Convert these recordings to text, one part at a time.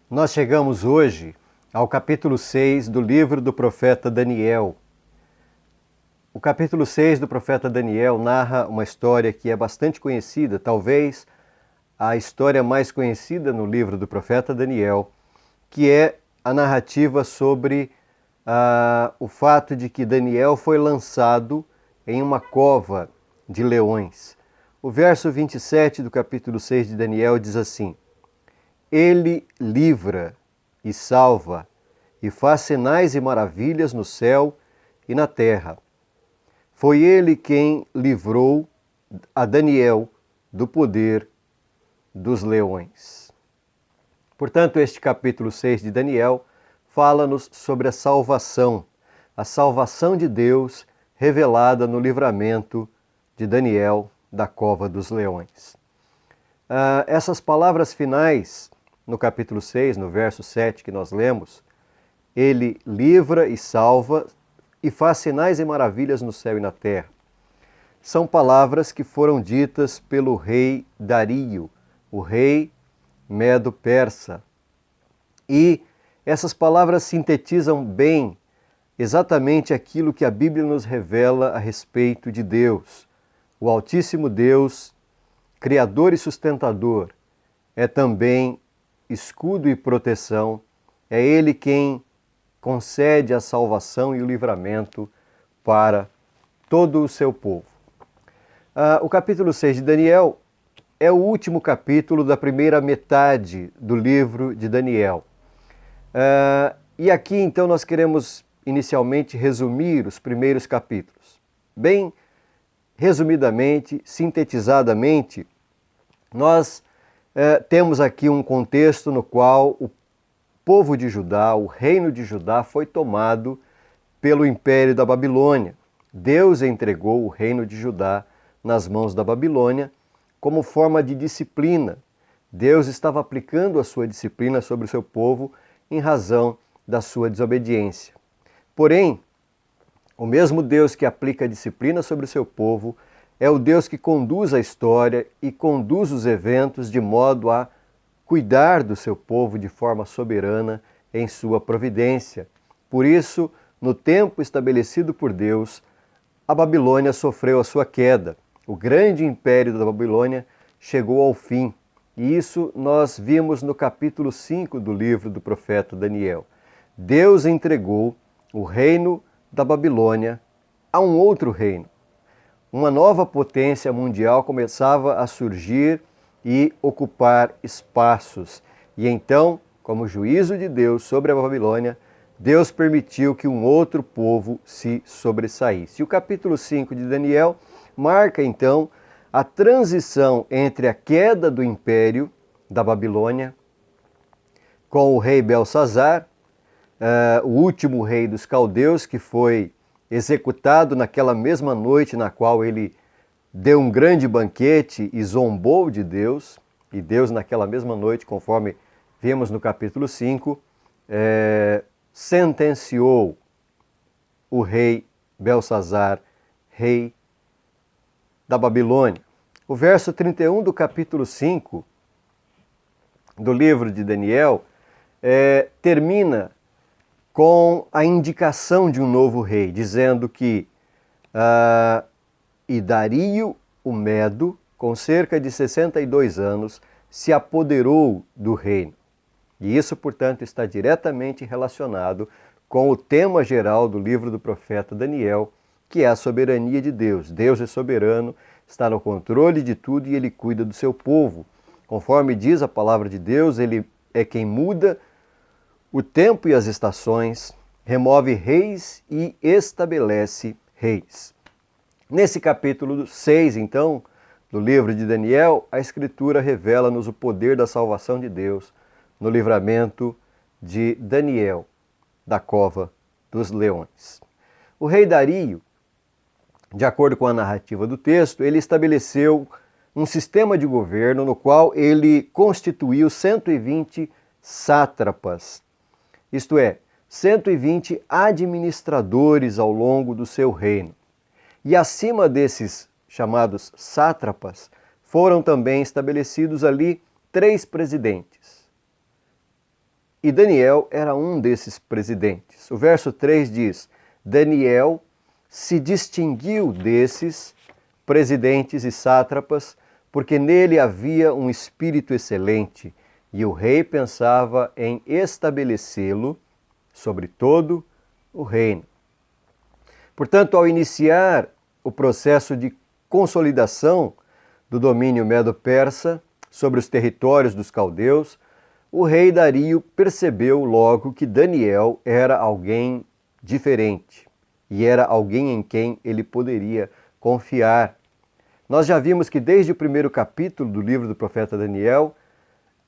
Nós chegamos hoje ao capítulo 6 do livro do profeta Daniel. O capítulo 6 do profeta Daniel narra uma história que é bastante conhecida, talvez a história mais conhecida no livro do profeta Daniel, que é a narrativa sobre o fato de que Daniel foi lançado em uma cova de leões. O verso 27 do capítulo 6 de Daniel diz assim: Ele livra e salva, e faz sinais e maravilhas no céu e na terra. Foi ele quem livrou a Daniel do poder dos leões. Portanto, este capítulo 6 de Daniel fala-nos sobre a salvação de Deus revelada no livramento de Daniel da cova dos leões. Essas palavras finais no capítulo 6, no verso 7 que nós lemos, ele livra e salva e faz sinais e maravilhas no céu e na terra. São palavras que foram ditas pelo rei Dario, o rei Medo-Persa. E essas palavras sintetizam bem exatamente aquilo que a Bíblia nos revela a respeito de Deus. O Altíssimo Deus, Criador e sustentador, é também escudo e proteção, é Ele quem concede a salvação e o livramento para todo o seu povo. O capítulo 6 de Daniel é o último capítulo da primeira metade do livro de Daniel. E aqui então nós queremos inicialmente resumir os primeiros capítulos. Bem resumidamente, sintetizadamente, nós temos aqui um contexto no qual o povo de Judá, o reino de Judá, foi tomado pelo Império da Babilônia. Deus entregou o reino de Judá nas mãos da Babilônia como forma de disciplina. Deus estava aplicando a sua disciplina sobre o seu povo em razão da sua desobediência. Porém, o mesmo Deus que aplica a disciplina sobre o seu povo é o Deus que conduz a história e conduz os eventos de modo a cuidar do seu povo de forma soberana em sua providência. Por isso, no tempo estabelecido por Deus, a Babilônia sofreu a sua queda. O grande império da Babilônia chegou ao fim. E isso nós vimos no capítulo 5 do livro do profeta Daniel. Deus entregou o reino da Babilônia a um outro reino. Uma nova potência mundial começava a surgir e ocupar espaços. E então, como juízo de Deus sobre a Babilônia, Deus permitiu que um outro povo se sobressaísse. E o capítulo 5 de Daniel marca então a transição entre a queda do império da Babilônia com o rei Belsazar, o último rei dos caldeus, que foi executado naquela mesma noite na qual ele deu um grande banquete e zombou de Deus, e Deus naquela mesma noite, conforme vemos no capítulo 5, sentenciou o rei Belsazar, rei da Babilônia. O verso 31 do capítulo 5 do livro de Daniel termina com a indicação de um novo rei, dizendo que e Dario o Medo, com cerca de 62 anos, se apoderou do reino. E isso, portanto, está diretamente relacionado com o tema geral do livro do profeta Daniel, que é a soberania de Deus. Deus é soberano, está no controle de tudo e ele cuida do seu povo. Conforme diz a palavra de Deus, ele é quem muda o tempo e as estações, remove reis e estabelece reis. Nesse capítulo 6, então, do livro de Daniel, a Escritura revela-nos o poder da salvação de Deus no livramento de Daniel da cova dos leões. O rei Dario, de acordo com a narrativa do texto, ele estabeleceu um sistema de governo no qual ele constituiu 120 sátrapas, isto é, 120 administradores ao longo do seu reino. E acima desses chamados sátrapas, foram também estabelecidos ali 3 presidentes. E Daniel era um desses presidentes. O verso 3 diz: Daniel se distinguiu desses presidentes e sátrapas, porque nele havia um espírito excelente, e o rei pensava em estabelecê-lo sobre todo o reino. Portanto, ao iniciar o processo de consolidação do domínio medo-persa sobre os territórios dos caldeus, o rei Dario percebeu logo que Daniel era alguém diferente e era alguém em quem ele poderia confiar. Nós já vimos que desde o primeiro capítulo do livro do profeta Daniel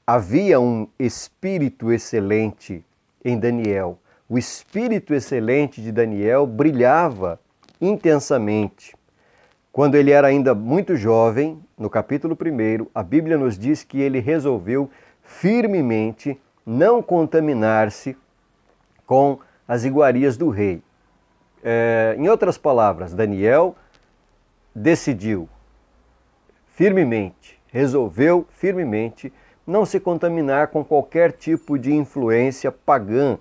havia um espírito excelente em Daniel. O espírito excelente de Daniel brilhava intensamente. Quando ele era ainda muito jovem, no capítulo 1, a Bíblia nos diz que ele resolveu firmemente não contaminar-se com as iguarias do rei. Em outras palavras, Daniel decidiu firmemente, resolveu firmemente não se contaminar com qualquer tipo de influência pagã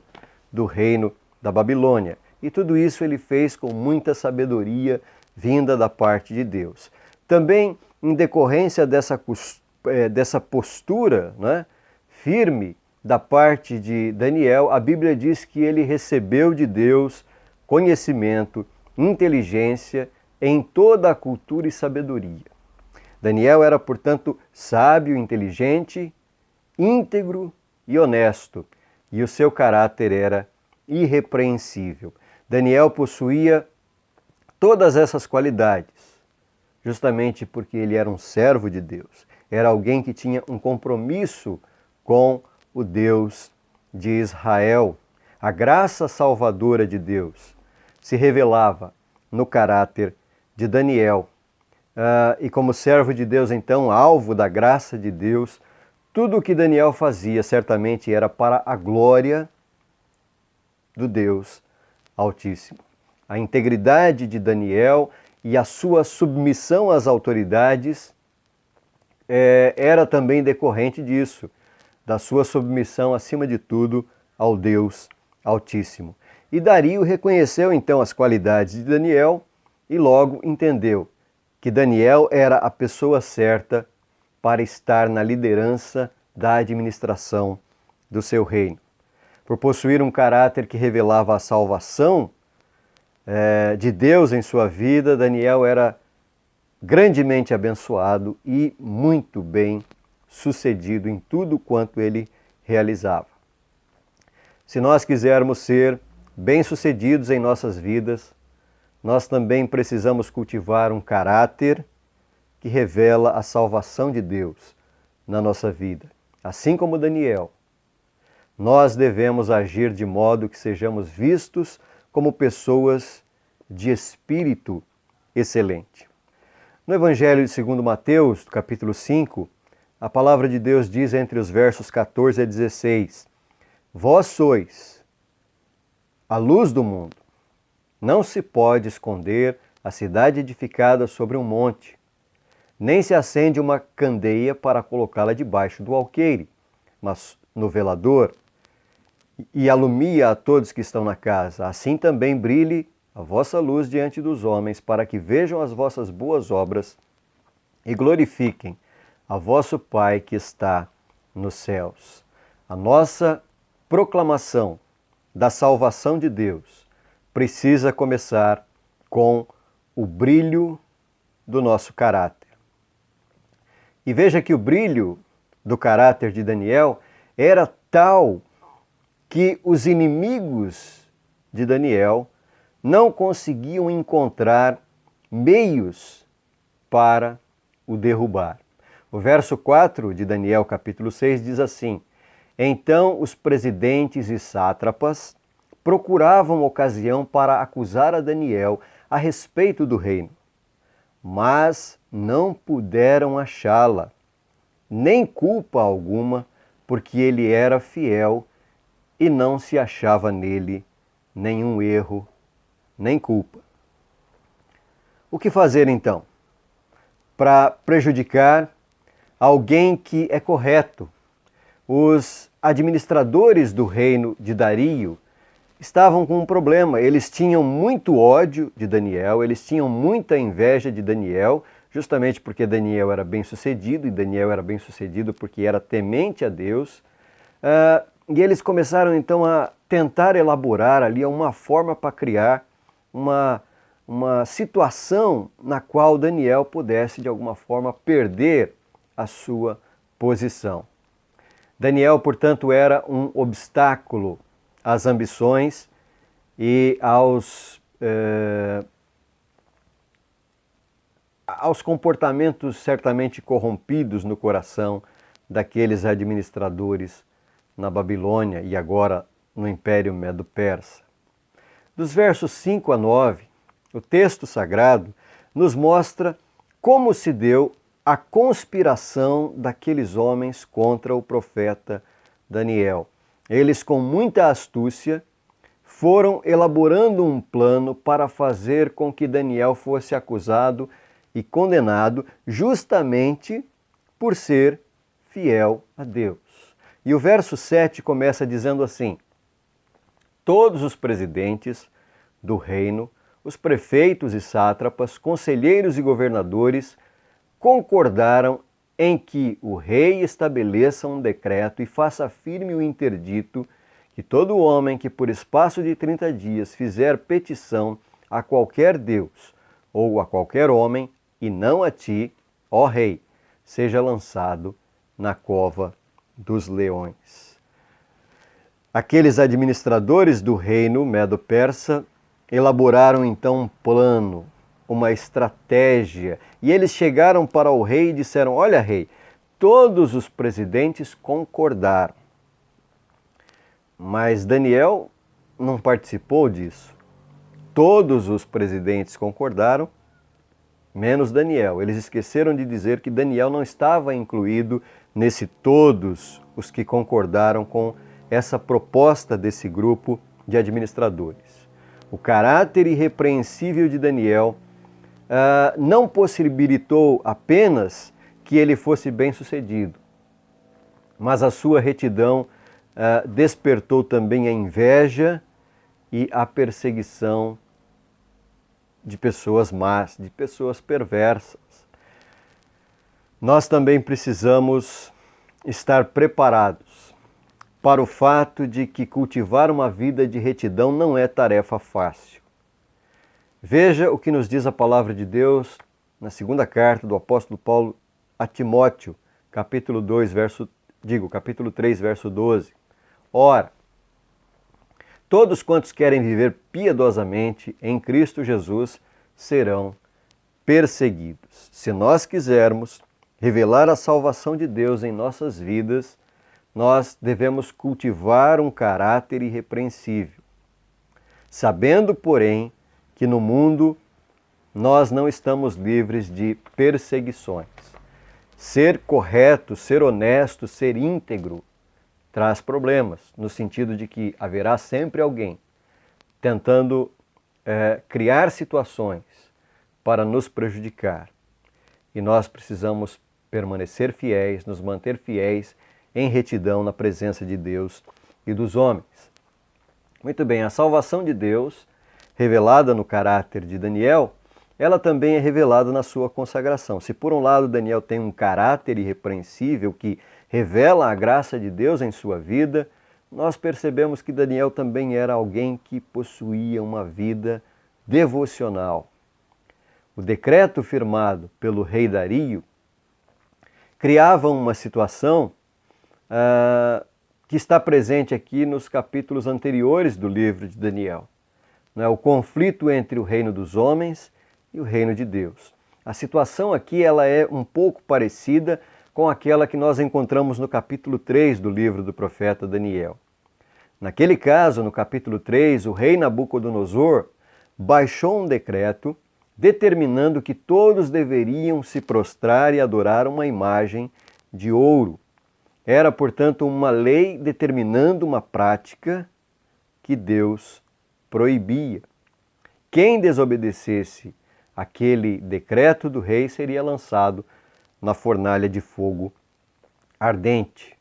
do reino da Babilônia. E tudo isso ele fez com muita sabedoria vinda da parte de Deus. Também, em decorrência dessa postura, né, firme da parte de Daniel, a Bíblia diz que ele recebeu de Deus conhecimento, inteligência em toda a cultura e sabedoria. Daniel era, portanto, sábio, inteligente, íntegro e honesto, e o seu caráter era irrepreensível. Daniel possuía todas essas qualidades, justamente porque ele era um servo de Deus, era alguém que tinha um compromisso com o Deus de Israel. A graça salvadora de Deus se revelava no caráter de Daniel. E como servo de Deus, então, alvo da graça de Deus, tudo o que Daniel fazia certamente era para a glória do Deus Altíssimo. A integridade de Daniel e a sua submissão às autoridades era também decorrente disso, da sua submissão, acima de tudo, ao Deus Altíssimo. E Dario reconheceu então as qualidades de Daniel e logo entendeu que Daniel era a pessoa certa para estar na liderança da administração do seu reino. Por possuir um caráter que revelava a salvação de Deus em sua vida, Daniel era grandemente abençoado e muito bem sucedido em tudo quanto ele realizava. Se nós quisermos ser bem-sucedidos em nossas vidas, nós também precisamos cultivar um caráter que revela a salvação de Deus na nossa vida. Assim como Daniel, nós devemos agir de modo que sejamos vistos como pessoas de espírito excelente. No Evangelho segundo Mateus, capítulo 5, a palavra de Deus diz entre os versos 14 a 16: Vós sois a luz do mundo. Não se pode esconder a cidade edificada sobre um monte, nem se acende uma candeia para colocá-la debaixo do alqueire, mas no velador, e alumia a todos que estão na casa. Assim também brilhe a vossa luz diante dos homens, para que vejam as vossas boas obras e glorifiquem a vosso Pai que está nos céus. A nossa proclamação da salvação de Deus precisa começar com o brilho do nosso caráter. E veja que o brilho do caráter de Daniel era tal que os inimigos de Daniel não conseguiam encontrar meios para o derrubar. O verso 4 de Daniel, capítulo 6, diz assim: Então os presidentes e sátrapas procuravam ocasião para acusar a Daniel a respeito do reino, mas não puderam achá-la, nem culpa alguma, porque ele era fiel e não se achava nele nenhum erro, nem culpa. O que fazer então para prejudicar alguém que é correto? Os administradores do reino de Dario estavam com um problema. Eles tinham muito ódio de Daniel, eles tinham muita inveja de Daniel, justamente porque Daniel era bem-sucedido, e Daniel era bem-sucedido porque era temente a Deus. E eles começaram então a tentar elaborar ali uma forma para criar uma situação na qual Daniel pudesse de alguma forma perder a sua posição. Daniel, portanto, era um obstáculo às ambições e aos comportamentos certamente corrompidos no coração daqueles administradores na Babilônia e agora no Império Medo-Persa. Dos versos 5 a 9, o texto sagrado nos mostra como se deu a conspiração daqueles homens contra o profeta Daniel. Eles, com muita astúcia, foram elaborando um plano para fazer com que Daniel fosse acusado e condenado justamente por ser fiel a Deus. E o verso 7 começa dizendo assim: todos os presidentes do reino, os prefeitos e sátrapas, conselheiros e governadores concordaram em que o rei estabeleça um decreto e faça firme o interdito que todo homem que por espaço de 30 dias fizer petição a qualquer Deus ou a qualquer homem, e não a ti, ó rei, seja lançado na cova dos leões. Aqueles administradores do reino Medo-Persa elaboraram então um plano, uma estratégia, e eles chegaram para o rei e disseram: olha, rei, todos os presidentes concordaram, mas Daniel não participou disso. Todos os presidentes concordaram, menos Daniel. Eles esqueceram de dizer que Daniel não estava incluído nesse todos os que concordaram com essa proposta desse grupo de administradores. O caráter irrepreensível de Daniel não possibilitou apenas que ele fosse bem-sucedido, mas a sua retidão despertou também a inveja e a perseguição de pessoas más, de pessoas perversas. Nós também precisamos estar preparados para o fato de que cultivar uma vida de retidão não é tarefa fácil. Veja o que nos diz a palavra de Deus na segunda carta do apóstolo Paulo a Timóteo, capítulo 3, verso 12. Ora, todos quantos querem viver piedosamente em Cristo Jesus serão perseguidos. Se nós quisermos revelar a salvação de Deus em nossas vidas, nós devemos cultivar um caráter irrepreensível, sabendo, porém, que no mundo nós não estamos livres de perseguições. Ser correto, ser honesto, ser íntegro traz problemas, no sentido de que haverá sempre alguém tentando criar situações para nos prejudicar. E nós precisamos permanecer fiéis, nos manter fiéis em retidão na presença de Deus e dos homens. Muito bem, a salvação de Deus, revelada no caráter de Daniel, ela também é revelada na sua consagração. Se por um lado Daniel tem um caráter irrepreensível que revela a graça de Deus em sua vida, nós percebemos que Daniel também era alguém que possuía uma vida devocional. O decreto firmado pelo rei Dario criava uma situação que está presente aqui nos capítulos anteriores do livro de Daniel. O conflito entre o reino dos homens e o reino de Deus. A situação aqui ela é um pouco parecida com aquela que nós encontramos no capítulo 3 do livro do profeta Daniel. Naquele caso, no capítulo 3, o rei Nabucodonosor baixou um decreto determinando que todos deveriam se prostrar e adorar uma imagem de ouro. Era, portanto, uma lei determinando uma prática que Deus proibia. Quem desobedecesse aquele decreto do rei seria lançado na fornalha de fogo ardente.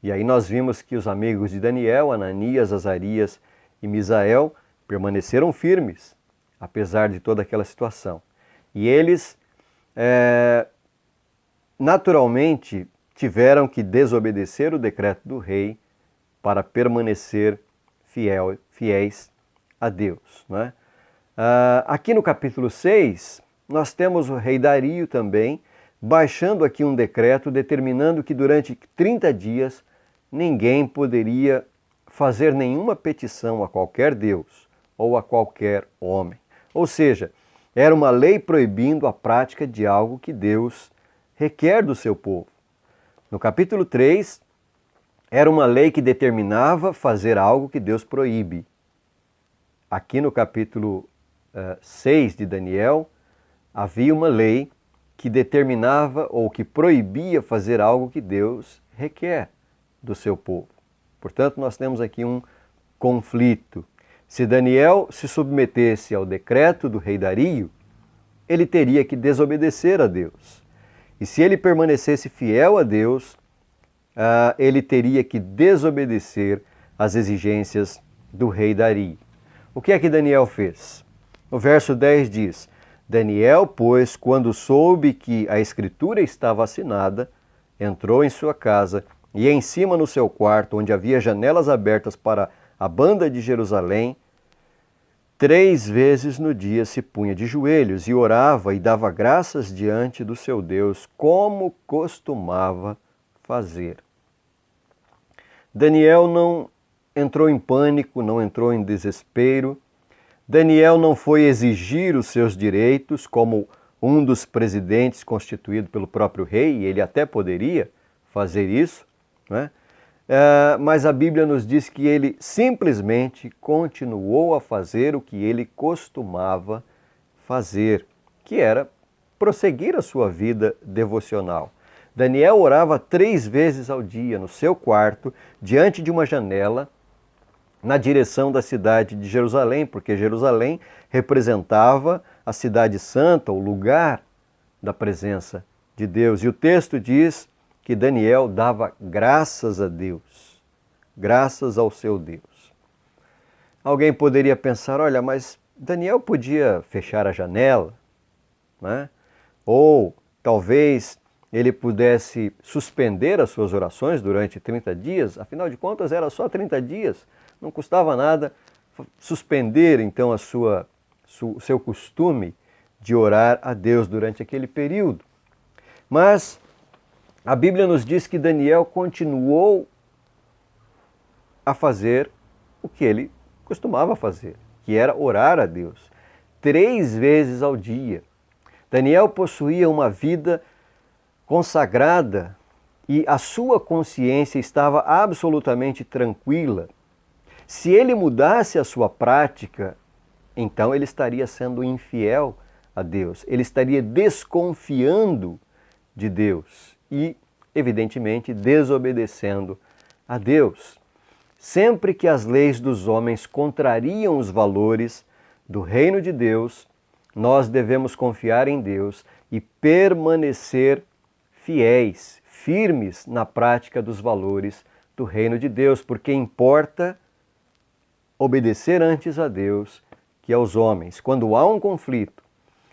E aí nós vimos que os amigos de Daniel, Ananias, Azarias e Misael, permaneceram firmes, apesar de toda aquela situação. E eles, naturalmente, tiveram que desobedecer o decreto do rei para permanecer fiéis a Deus. Né? Aqui no capítulo 6, nós temos o rei Dario também, baixando aqui um decreto determinando que durante 30 dias ninguém poderia fazer nenhuma petição a qualquer Deus ou a qualquer homem. Ou seja, era uma lei proibindo a prática de algo que Deus requer do seu povo. No capítulo 3, era uma lei que determinava fazer algo que Deus proíbe. Aqui no capítulo 6 de Daniel, havia uma lei que determinava ou que proibia fazer algo que Deus requer do seu povo. Portanto, nós temos aqui um conflito. Se Daniel se submetesse ao decreto do rei Dario, ele teria que desobedecer a Deus. E se ele permanecesse fiel a Deus, ele teria que desobedecer às exigências do rei Dario. O que é que Daniel fez? O verso 10 diz: Daniel, pois, quando soube que a escritura estava assinada, entrou em sua casa e em cima no seu quarto, onde havia janelas abertas para a banda de Jerusalém, 3 vezes no dia se punha de joelhos e orava e dava graças diante do seu Deus, como costumava fazer. Daniel não entrou em pânico, não entrou em desespero. Daniel não foi exigir os seus direitos como um dos presidentes constituído pelo próprio rei, e ele até poderia fazer isso, né? Mas a Bíblia nos diz que ele simplesmente continuou a fazer o que ele costumava fazer, que era prosseguir a sua vida devocional. Daniel orava 3 vezes ao dia no seu quarto, diante de uma janela, na direção da cidade de Jerusalém, porque Jerusalém representava a cidade santa, o lugar da presença de Deus. E o texto diz que Daniel dava graças a Deus, graças ao seu Deus. Alguém poderia pensar, olha, mas Daniel podia fechar a janela, né? Ou talvez ele pudesse suspender as suas orações durante 30 dias, afinal de contas era só 30 dias, não custava nada suspender então o seu costume de orar a Deus durante aquele período. Mas a Bíblia nos diz que Daniel continuou a fazer o que ele costumava fazer, que era orar a Deus 3 vezes ao dia. Daniel possuía uma vida consagrada e a sua consciência estava absolutamente tranquila. Se ele mudasse a sua prática, então ele estaria sendo infiel a Deus, ele estaria desconfiando de Deus e, evidentemente, desobedecendo a Deus. Sempre que as leis dos homens contrariam os valores do reino de Deus, nós devemos confiar em Deus e permanecer fiéis, firmes na prática dos valores do reino de Deus, porque importa obedecer antes a Deus que aos homens. Quando há um conflito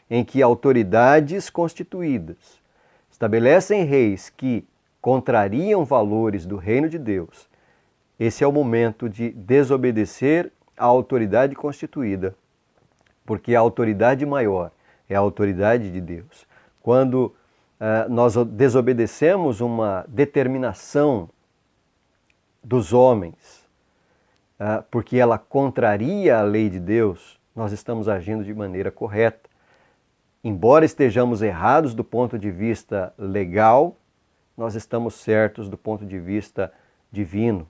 em que autoridades constituídas estabelecem reis que contrariam valores do reino de Deus, esse é o momento de desobedecer à autoridade constituída, porque a autoridade maior é a autoridade de Deus. Quando nós desobedecemos uma determinação dos homens, porque ela contraria a lei de Deus, nós estamos agindo de maneira correta. Embora estejamos errados do ponto de vista legal, nós estamos certos do ponto de vista divino,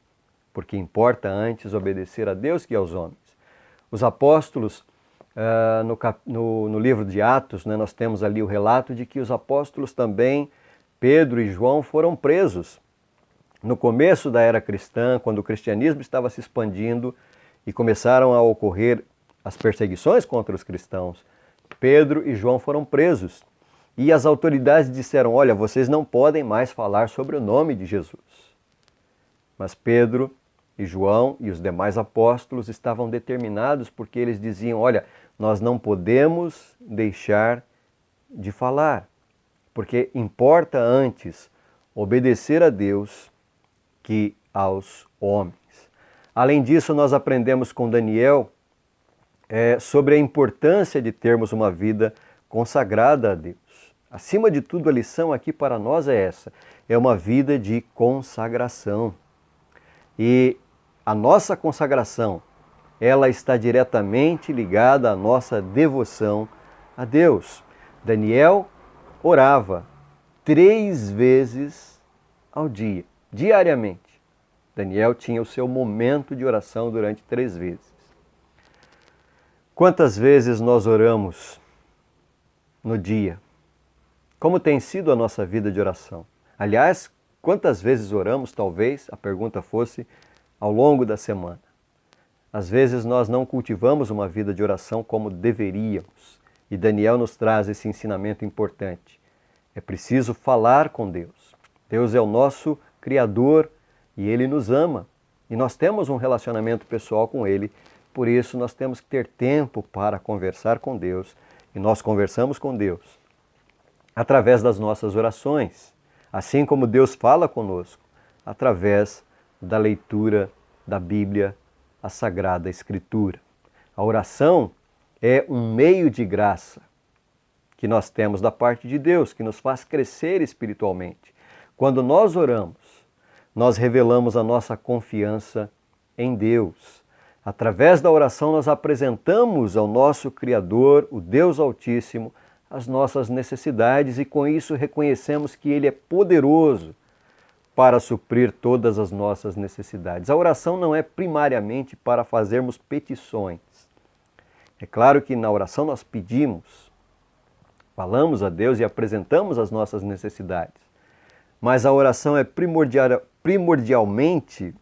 porque importa antes obedecer a Deus que aos homens. Os apóstolos, no livro de Atos, nós temos ali o relato de que os apóstolos também, Pedro e João, foram presos. No começo da era cristã, quando o cristianismo estava se expandindo e começaram a ocorrer as perseguições contra os cristãos, Pedro e João foram presos. E as autoridades disseram, olha, vocês não podem mais falar sobre o nome de Jesus. Mas Pedro e João e os demais apóstolos estavam determinados, porque eles diziam: olha, nós não podemos deixar de falar, porque importa antes obedecer a Deus que aos homens. Além disso, nós aprendemos com Daniel sobre a importância de termos uma vida consagrada a Deus. Acima de tudo, a lição aqui para nós é essa: é uma vida de consagração. E a nossa consagração, ela está diretamente ligada à nossa devoção a Deus. Daniel orava 3 vezes ao dia, diariamente. Daniel tinha o seu momento de oração durante 3 vezes. Quantas vezes nós oramos no dia? Como tem sido a nossa vida de oração? Aliás, quantas vezes oramos, talvez a pergunta fosse, ao longo da semana? Às vezes nós não cultivamos uma vida de oração como deveríamos. E Daniel nos traz esse ensinamento importante. É preciso falar com Deus. Deus é o nosso Criador e Ele nos ama. E nós temos um relacionamento pessoal com Ele. Por isso nós temos que ter tempo para conversar com Deus. E nós conversamos com Deus através das nossas orações. Assim como Deus fala conosco, através da leitura da Bíblia, a Sagrada Escritura. A oração é um meio de graça que nós temos da parte de Deus, que nos faz crescer espiritualmente. Quando nós oramos, nós revelamos a nossa confiança em Deus. Através da oração nós apresentamos ao nosso Criador, o Deus Altíssimo, as nossas necessidades e com isso reconhecemos que Ele é poderoso para suprir todas as nossas necessidades. A oração não é primariamente para fazermos petições. É claro que na oração nós pedimos, falamos a Deus e apresentamos as nossas necessidades. Mas a oração é primordialmente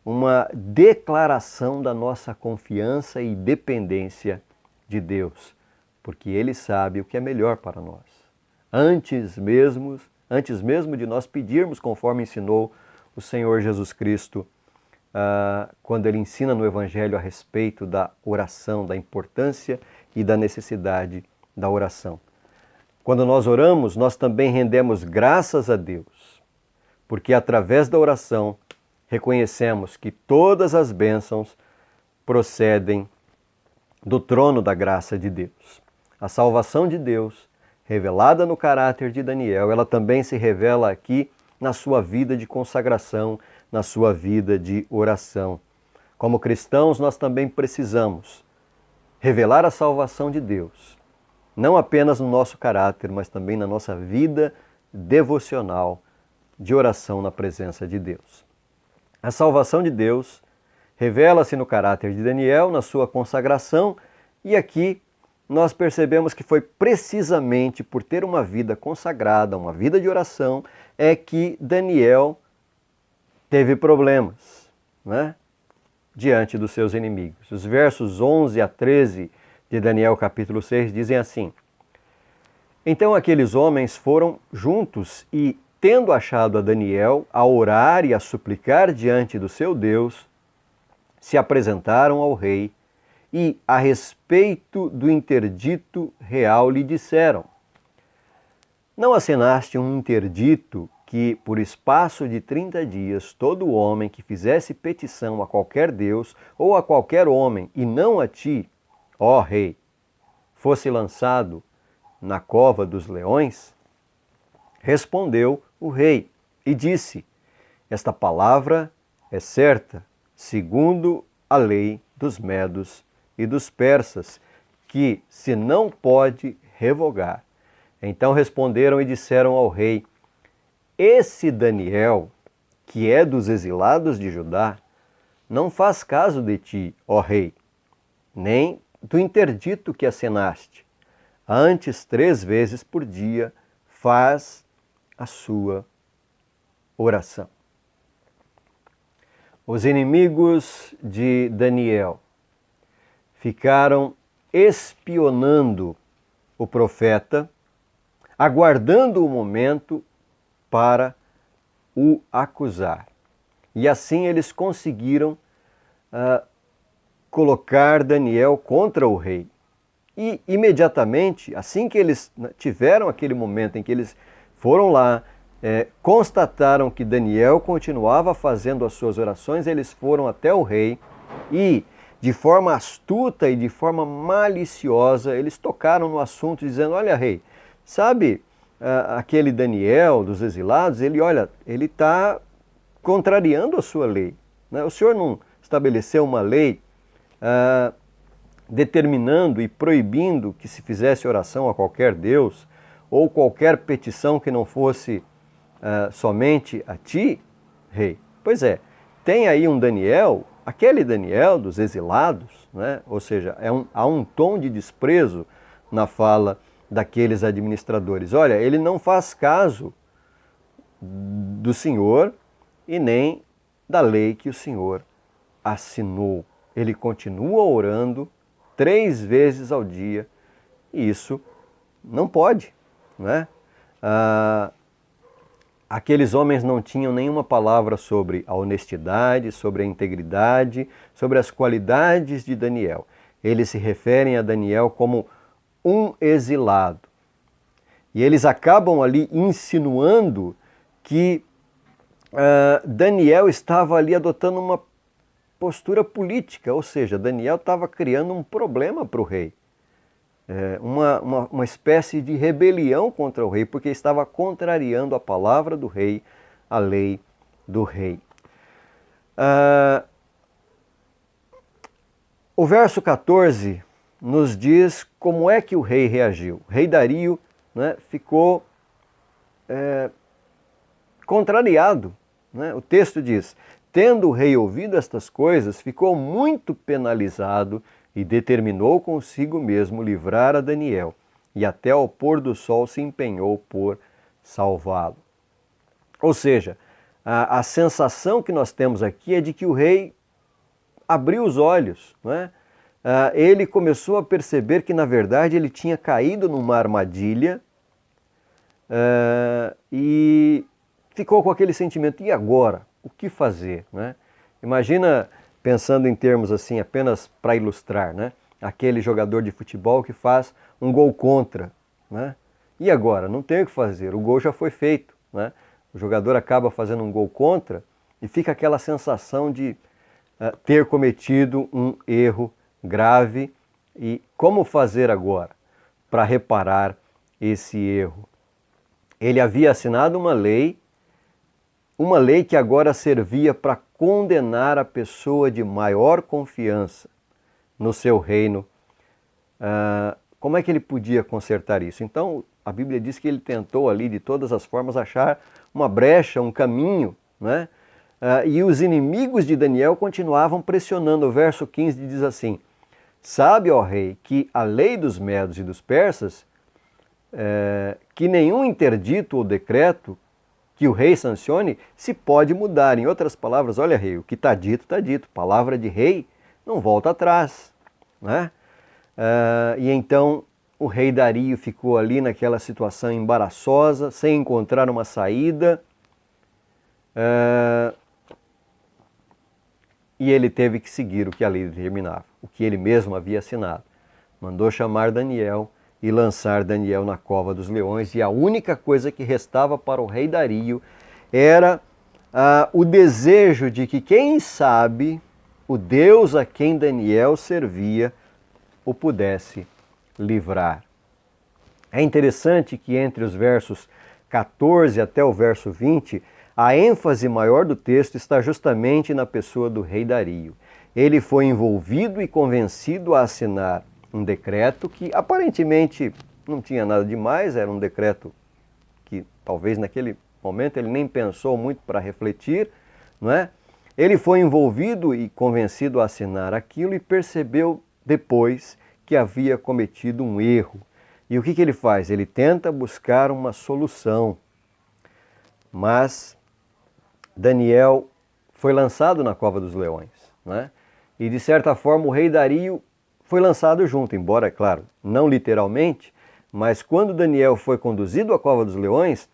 uma declaração da nossa confiança e dependência de Deus, porque Ele sabe o que é melhor para nós. Antes mesmo de nós pedirmos, conforme ensinou o Senhor Jesus Cristo, quando Ele ensina no Evangelho a respeito da oração, da importância e da necessidade da oração. Quando nós oramos, nós também rendemos graças a Deus, porque através da oração reconhecemos que todas as bênçãos procedem do trono da graça de Deus. A salvação de Deus, revelada no caráter de Daniel, ela também se revela aqui na sua vida de consagração, na sua vida de oração. Como cristãos, nós também precisamos revelar a salvação de Deus, não apenas no nosso caráter, mas também na nossa vida devocional de oração na presença de Deus. A salvação de Deus revela-se no caráter de Daniel, na sua consagração, e aqui nós percebemos que foi precisamente por ter uma vida consagrada, uma vida de oração, é que Daniel teve problemas, né, diante dos seus inimigos. Os versos 11 a 13 de Daniel capítulo 6 dizem assim: Então aqueles homens foram juntos e, tendo achado a Daniel a orar e a suplicar diante do seu Deus, se apresentaram ao rei e, a respeito do interdito real, lhe disseram: Não assinaste um interdito que, por espaço de 30 dias, todo homem que fizesse petição a qualquer Deus ou a qualquer homem, e não a ti, ó rei, fosse lançado na cova dos leões? Respondeu o rei e disse: Esta palavra é certa, segundo a lei dos medos e dos persas, que se não pode revogar. Então responderam e disseram ao rei: Esse Daniel, que é dos exilados de Judá, não faz caso de ti, ó rei, nem do interdito que assinaste. Antes, 3 vezes por dia, faz a sua oração. Os inimigos de Daniel ficaram espionando o profeta, aguardando o momento para o acusar. E assim eles conseguiram colocar Daniel contra o rei. E imediatamente, assim que eles tiveram aquele momento em que eles foram lá, constataram que Daniel continuava fazendo as suas orações, eles foram até o rei e, de forma astuta e de forma maliciosa, eles tocaram no assunto dizendo: olha, rei, sabe aquele Daniel dos exilados, ele está contrariando a sua lei, né? O senhor não estabeleceu uma lei determinando e proibindo que se fizesse oração a qualquer Deus ou qualquer petição que não fosse somente a ti, rei? Pois é, tem aí um Daniel, aquele Daniel dos exilados, né? Ou seja, há um tom de desprezo na fala daqueles administradores. Olha, ele não faz caso do Senhor e nem da lei que o Senhor assinou. Ele continua orando 3 vezes ao dia e isso não pode, né? Aqueles homens não tinham nenhuma palavra sobre a honestidade, sobre a integridade, sobre as qualidades de Daniel. Eles se referem a Daniel como um exilado. E eles acabam ali insinuando que Daniel estava ali adotando uma postura política, ou seja, Daniel estava criando um problema para o rei. Uma espécie de rebelião contra o rei, porque estava contrariando a palavra do rei, a lei do rei. O verso 14 nos diz como é que o rei reagiu. O rei Dario, né, ficou contrariado, né? O texto diz: tendo o rei ouvido estas coisas, ficou muito penalizado e determinou consigo mesmo livrar a Daniel, e até ao pôr do sol se empenhou por salvá-lo. Ou seja, a sensação que nós temos aqui é de que o rei abriu os olhos, né? Ele começou a perceber que, na verdade, ele tinha caído numa armadilha e ficou com aquele sentimento: e agora? O que fazer, né? Imagina, pensando em termos assim, apenas para ilustrar, né? Aquele jogador de futebol que faz um gol contra, né? E agora? Não tem o que fazer, o gol já foi feito, né? O jogador acaba fazendo um gol contra e fica aquela sensação de ter cometido um erro grave. E como fazer agora para reparar esse erro? Ele havia assinado uma lei que agora servia para condenar a pessoa de maior confiança no seu reino. Como é que ele podia consertar isso? Então, a Bíblia diz que ele tentou ali de todas as formas achar uma brecha, um caminho, né? E os inimigos de Daniel continuavam pressionando. O verso 15 diz assim: sabe, ó rei, que a lei dos medos e dos persas, que nenhum interdito ou decreto que o rei sancione se pode mudar. Em outras palavras, olha, rei, o que está dito, está dito. Palavra de rei não volta atrás, né? E então o rei Dario ficou ali naquela situação embaraçosa, sem encontrar uma saída. E ele teve que seguir o que a lei determinava, o que ele mesmo havia assinado. Mandou chamar Daniel e lançar Daniel na cova dos leões, e a única coisa que restava para o rei Dario era o desejo de que, quem sabe, o Deus a quem Daniel servia o pudesse livrar. É interessante que entre os versos 14 até o verso 20, a ênfase maior do texto está justamente na pessoa do rei Dario. Ele foi envolvido e convencido a assinar um decreto que aparentemente não tinha nada demais, era um decreto que talvez naquele momento ele nem pensou muito para refletir, não é? Ele foi envolvido e convencido a assinar aquilo e percebeu depois que havia cometido um erro. E o que ele faz? Ele tenta buscar uma solução. Mas Daniel foi lançado na cova dos leões, né? E de certa forma o rei Dario foi lançado junto, embora, claro, não literalmente, mas quando Daniel foi conduzido à cova dos leões,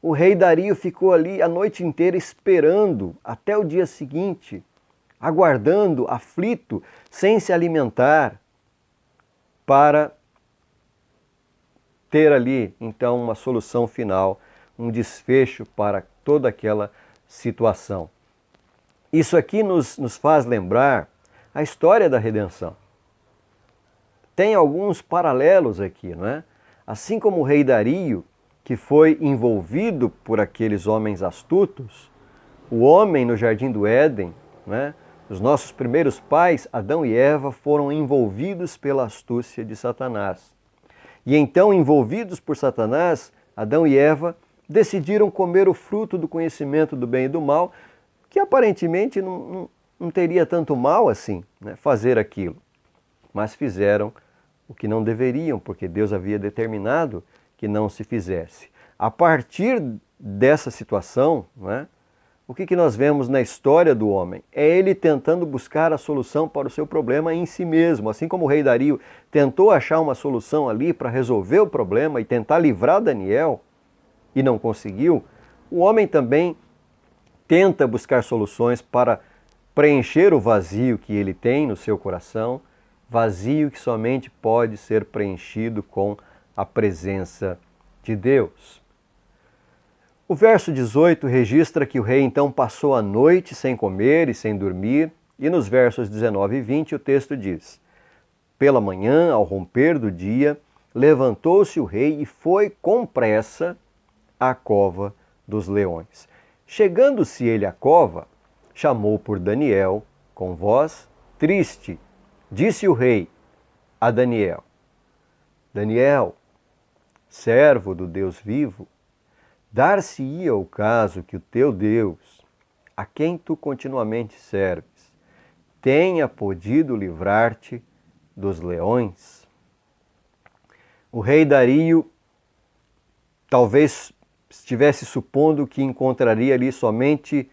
o rei Dario ficou ali a noite inteira esperando até o dia seguinte, aguardando, aflito, sem se alimentar, para ter ali então uma solução final, um desfecho para toda aquela situação. Isso aqui nos faz lembrar a história da redenção. Tem alguns paralelos aqui, não é? Assim como o rei Dario, que foi envolvido por aqueles homens astutos, o homem no jardim do Éden, né? Os nossos primeiros pais, Adão e Eva, foram envolvidos pela astúcia de Satanás. E então, envolvidos por Satanás, Adão e Eva decidiram comer o fruto do conhecimento do bem e do mal, que aparentemente não teria tanto mal assim, né, fazer aquilo. Mas fizeram o que não deveriam, porque Deus havia determinado que não se fizesse. A partir dessa situação, né, o que nós vemos na história do homem? É ele tentando buscar a solução para o seu problema em si mesmo. Assim como o rei Dario tentou achar uma solução ali para resolver o problema e tentar livrar Daniel e não conseguiu, o homem também tenta buscar soluções para preencher o vazio que ele tem no seu coração, vazio que somente pode ser preenchido com a presença de Deus. O verso 18 registra que o rei então passou a noite sem comer e sem dormir, e nos versos 19 e 20 o texto diz: Pela manhã, ao romper do dia, levantou-se o rei e foi com pressa à cova dos leões. Chegando-se ele à cova, chamou por Daniel com voz triste. Disse o rei a Daniel: Daniel, servo do Deus vivo, dar-se-ia o caso que o teu Deus, a quem tu continuamente serves, tenha podido livrar-te dos leões? O rei Dario talvez estivesse supondo que encontraria ali somente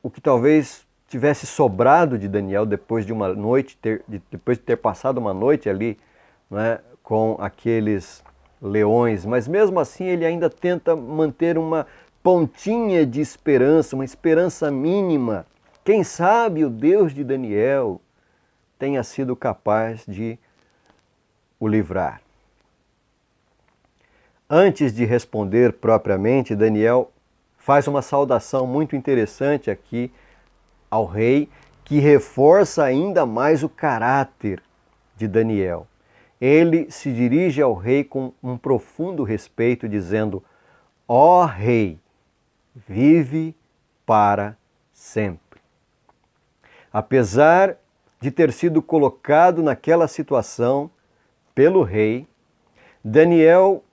o que talvez tivesse sobrado de Daniel depois de uma noite, depois de ter passado uma noite ali, né, com aqueles leões, mas mesmo assim ele ainda tenta manter uma pontinha de esperança, uma esperança mínima. Quem sabe o Deus de Daniel tenha sido capaz de o livrar. Antes de responder propriamente, Daniel faz uma saudação muito interessante aqui ao rei, que reforça ainda mais o caráter de Daniel. Ele se dirige ao rei com um profundo respeito, dizendo: Ó rei, vive para sempre. Apesar de ter sido colocado naquela situação pelo rei, Daniel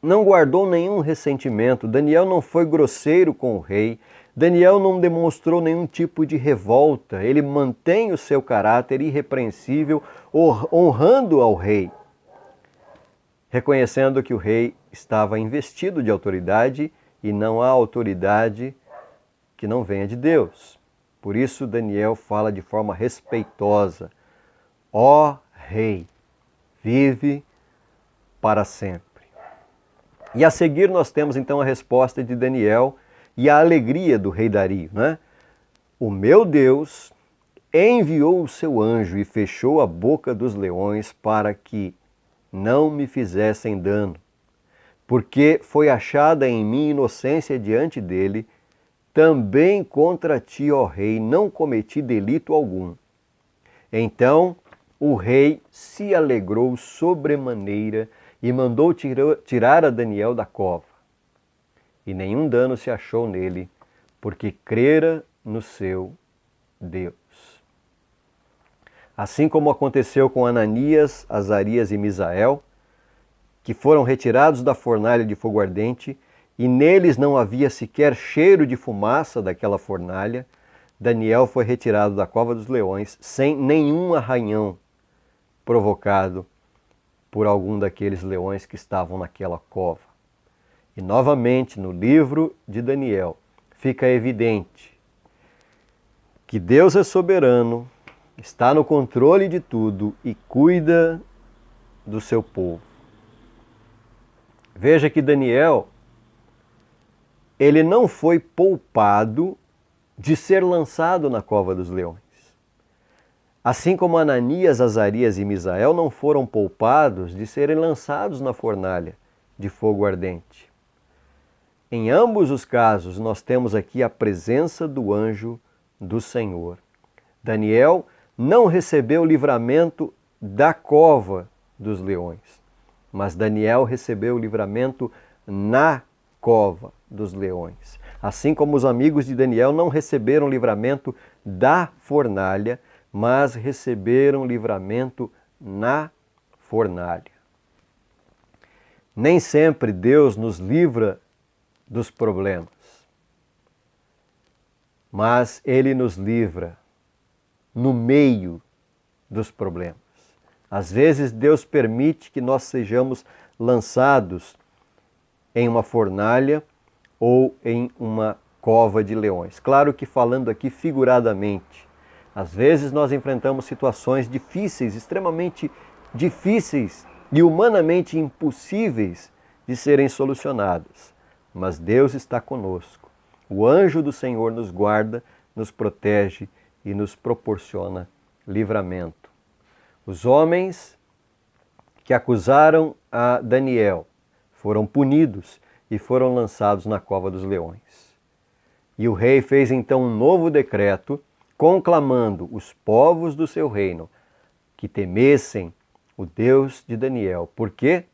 não guardou nenhum ressentimento, Daniel não foi grosseiro com o rei, Daniel não demonstrou nenhum tipo de revolta, ele mantém o seu caráter irrepreensível, honrando ao rei, reconhecendo que o rei estava investido de autoridade e não há autoridade que não venha de Deus. Por isso Daniel fala de forma respeitosa: Ó rei, vive para sempre. E a seguir nós temos então a resposta de Daniel e a alegria do rei Dario, né? O meu Deus enviou o seu anjo e fechou a boca dos leões para que não me fizessem dano, porque foi achada em mim inocência diante dele. Também contra ti, ó rei, não cometi delito algum. Então o rei se alegrou sobremaneira e mandou tirar a Daniel da cova. E nenhum dano se achou nele, porque crera no seu Deus. Assim como aconteceu com Ananias, Azarias e Misael, que foram retirados da fornalha de fogo ardente, e neles não havia sequer cheiro de fumaça daquela fornalha, Daniel foi retirado da cova dos leões sem nenhum arranhão provocado por algum daqueles leões que estavam naquela cova. E novamente no livro de Daniel fica evidente que Deus é soberano, está no controle de tudo e cuida do seu povo. Veja que Daniel ele não foi poupado de ser lançado na cova dos leões. Assim como Ananias, Azarias e Misael não foram poupados de serem lançados na fornalha de fogo ardente. Em ambos os casos, nós temos aqui a presença do anjo do Senhor. Daniel não recebeu o livramento da cova dos leões, mas Daniel recebeu o livramento na cova dos leões. Assim como os amigos de Daniel não receberam livramento da fornalha, mas receberam livramento na fornalha. Nem sempre Deus nos livra dos problemas, mas Ele nos livra no meio dos problemas. Às vezes Deus permite que nós sejamos lançados em uma fornalha ou em uma cova de leões. Claro que falando aqui figuradamente, às vezes nós enfrentamos situações difíceis, extremamente difíceis e humanamente impossíveis de serem solucionadas. Mas Deus está conosco. O anjo do Senhor nos guarda, nos protege e nos proporciona livramento. Os homens que acusaram a Daniel foram punidos e foram lançados na cova dos leões. E o rei fez então um novo decreto, conclamando os povos do seu reino que temessem o Deus de Daniel. Por quê?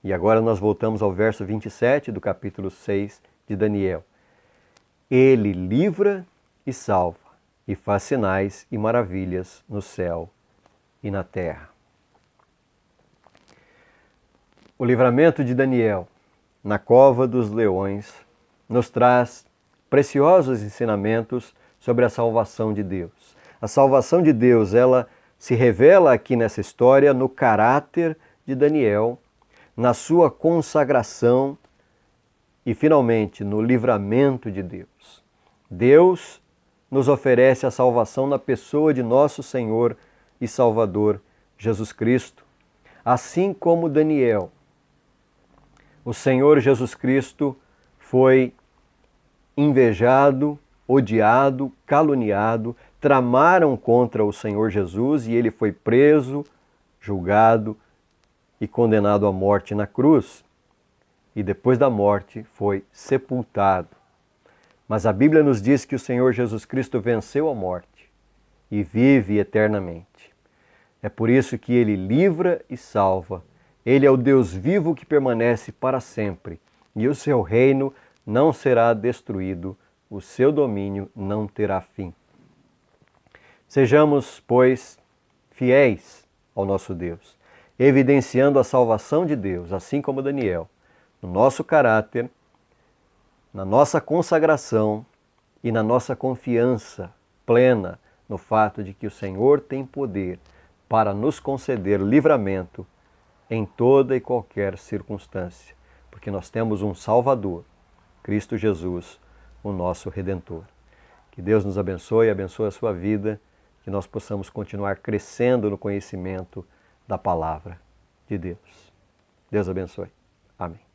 E agora nós voltamos ao verso 27 do capítulo 6 de Daniel. Ele livra e salva, e faz sinais e maravilhas no céu e na terra. O livramento de Daniel na cova dos leões nos traz preciosos ensinamentos sobre a salvação de Deus. A salvação de Deus, ela se revela aqui nessa história no caráter de Daniel, na sua consagração e, finalmente, no livramento de Deus. Deus nos oferece a salvação na pessoa de nosso Senhor e Salvador Jesus Cristo. Assim como Daniel, o Senhor Jesus Cristo foi invejado, odiado, caluniado, tramaram contra o Senhor Jesus e ele foi preso, julgado e condenado à morte na cruz. E depois da morte foi sepultado. Mas a Bíblia nos diz que o Senhor Jesus Cristo venceu a morte e vive eternamente. É por isso que Ele livra e salva. Ele é o Deus vivo que permanece para sempre e o seu reino não será destruído, o seu domínio não terá fim. Sejamos, pois, fiéis ao nosso Deus, evidenciando a salvação de Deus, assim como Daniel, no nosso caráter, na nossa consagração e na nossa confiança plena no fato de que o Senhor tem poder para nos conceder livramento em toda e qualquer circunstância, porque nós temos um Salvador, Cristo Jesus, o nosso Redentor. Que Deus nos abençoe a sua vida, que nós possamos continuar crescendo no conhecimento da palavra de Deus. Deus abençoe. Amém.